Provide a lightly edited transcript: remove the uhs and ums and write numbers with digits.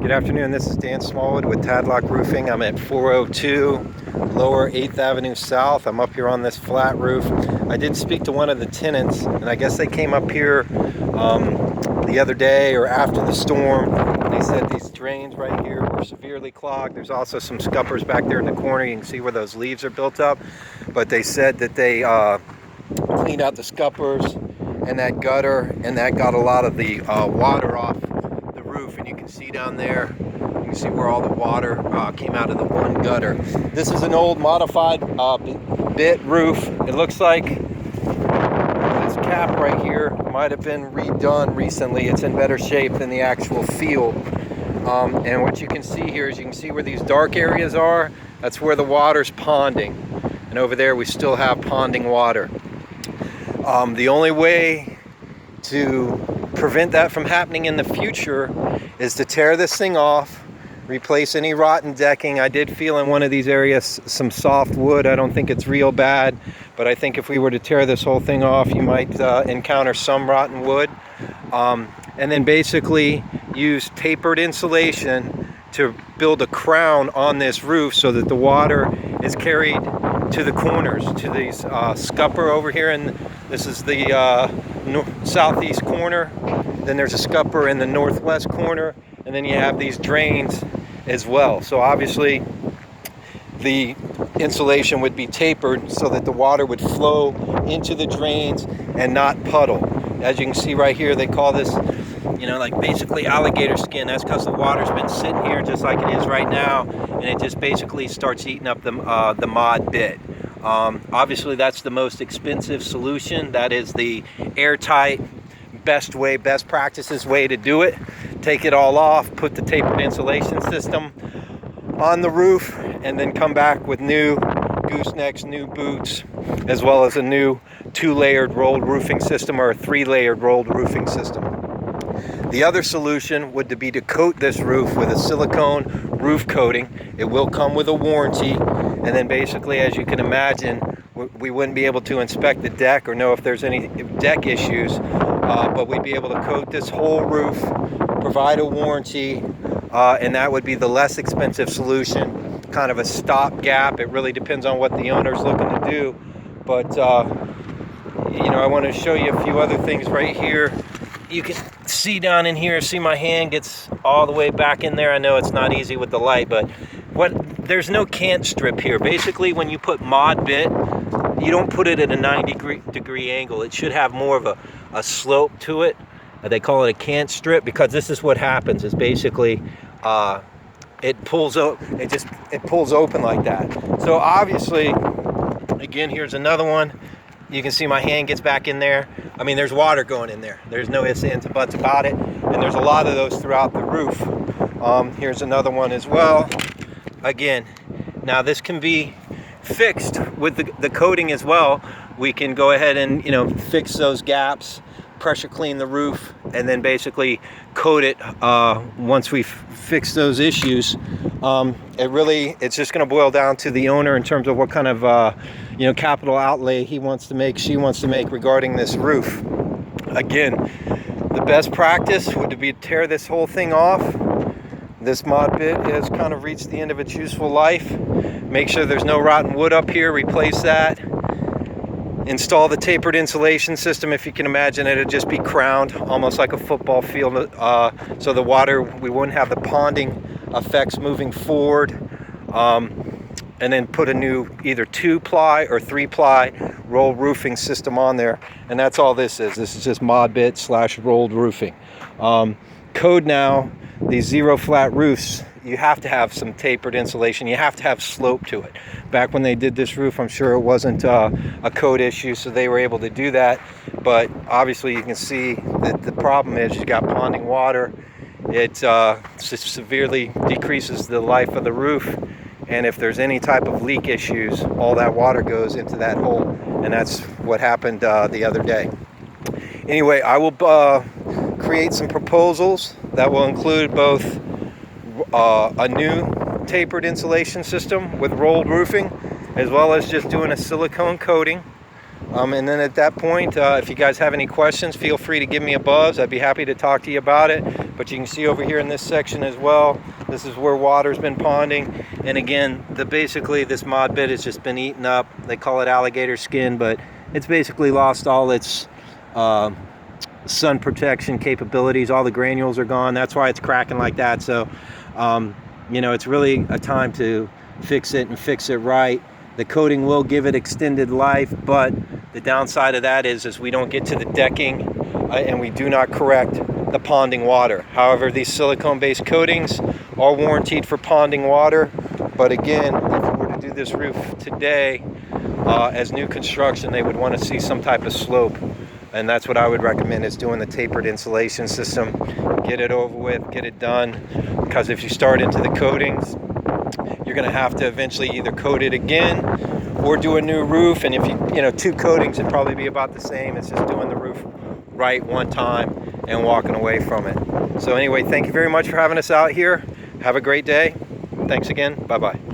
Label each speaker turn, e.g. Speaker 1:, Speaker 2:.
Speaker 1: Good afternoon, this is Dan Smallwood with Tadlock Roofing. I'm at 402 Lower 8th Avenue South. I'm up here on this flat roof. I did speak to one of the tenants, and I guess they came up here the other day or after the storm. They said these drains right here were severely clogged. There's also some scuppers back there in the corner. You can see where those leaves are built up. But they said that they cleaned out the scuppers and that gutter, and that got a lot of the water off the roof. And you can see down there, you can see where all the water came out of the one gutter. This is an old modified bit roof. It looks like this cap right here might have been redone recently. It's in better shape than the actual field. And what you can see here is you can see where these dark areas are. That's where the water's ponding. And over there we still have ponding water. The only way to prevent that from happening in the future is to tear this thing off, replace any rotten decking. I did feel in one of these areas some soft wood. I don't think it's real bad, but I think if we were to tear this whole thing off, you might encounter some rotten wood. And then basically use tapered insulation to build a crown on this roof so that the water is carried to the corners, to these scupper over here, and this is the southeast corner. Then there's a scupper in the northwest corner, and then you have these drains as well. So obviously the insulation would be tapered so that the water would flow into the drains and not puddle. As you can see right here, they call this, like basically alligator skin. That's because the water's been sitting here just like it is right now, and it just basically starts eating up the mod bit. Obviously that's the most expensive solution. That is the airtight, best practices way to do it. Take it all off, put the tapered insulation system on the roof, and then come back with new goosenecks, new boots, as well as a new 2-layered rolled roofing system or a 3-layered rolled roofing system. The other solution would be to coat this roof with a silicone roof coating. It will come with a warranty, and then basically, as you can imagine, we wouldn't be able to inspect the deck or know if there's any deck issues, but we'd be able to coat this whole roof, provide a warranty, and that would be the less expensive solution, kind of a stopgap. It really depends on what the owner's looking to do, but I want to show you a few other things right here. You can see down in here, see my hand gets all the way back in there. I know it's not easy with the light, but there's no cant strip here. Basically, when you put mod bit, you don't put it at a 90-degree angle. It should have more of a slope to it. They call it a cant strip because this is what happens. Is basically it pulls open like that. So obviously, again, here's another one. You can see my hand gets back in there. I mean, there's water going in there. There's no ifs, ands, and buts about it. And there's a lot of those throughout the roof. Here's another one as well. Again, now this can be fixed with the coating as well. We can go ahead and, fix those gaps, pressure clean the roof, and then basically coat it once we fix those issues. It's just going to boil down to the owner in terms of what kind of capital outlay she wants to make regarding this roof. Again, the best practice would be to tear this whole thing off. This mod bit has kind of reached the end of its useful life. Make sure there's no rotten wood up here, replace that. Install the tapered insulation system. If you can imagine, it'd just be crowned almost like a football field, so the water, we wouldn't have the ponding effects moving forward. And then put a new either 2-ply or 3-ply rolled roofing system on there, and that's all this is. This is just mod bit / rolled roofing. Code now, these zero flat roofs, you have to have some tapered insulation. You have to have slope to it. Back when they did this roof, I'm sure it wasn't a code issue, so they were able to do that. But obviously you can see that the problem is you got ponding water. It severely decreases the life of the roof. And if there's any type of leak issues, all that water goes into that hole. And that's what happened the other day. Anyway, I will create some proposals that will include both a new tapered insulation system with rolled roofing, as well as just doing a silicone coating. And then at that point, if you guys have any questions, feel free to give me a buzz. I'd be happy to talk to you about it. But you can see over here in this section as well, this is where water's been ponding. And again, basically this mod bit has just been eaten up. They call it alligator skin, but it's basically lost all its sun protection capabilities. All the granules are gone. That's why it's cracking like that. So you know, it's really a time to fix it and fix it right. The coating will give it extended life, but the downside of that is we don't get to the decking and we do not correct the ponding water. However, these silicone-based coatings are warranted for ponding water. But again, if we were to do this roof today as new construction, they would want to see some type of slope. And that's what I would recommend, is doing the tapered insulation system. Get it over with, get it done. Because if you start into the coatings, you're going to have to eventually either coat it again or do a new roof. And if you know, 2 coatings, it'd probably be about the same. It's just doing the roof right one time and walking away from it. So anyway, thank you very much for having us out here. Have a great day. Thanks again. Bye-bye.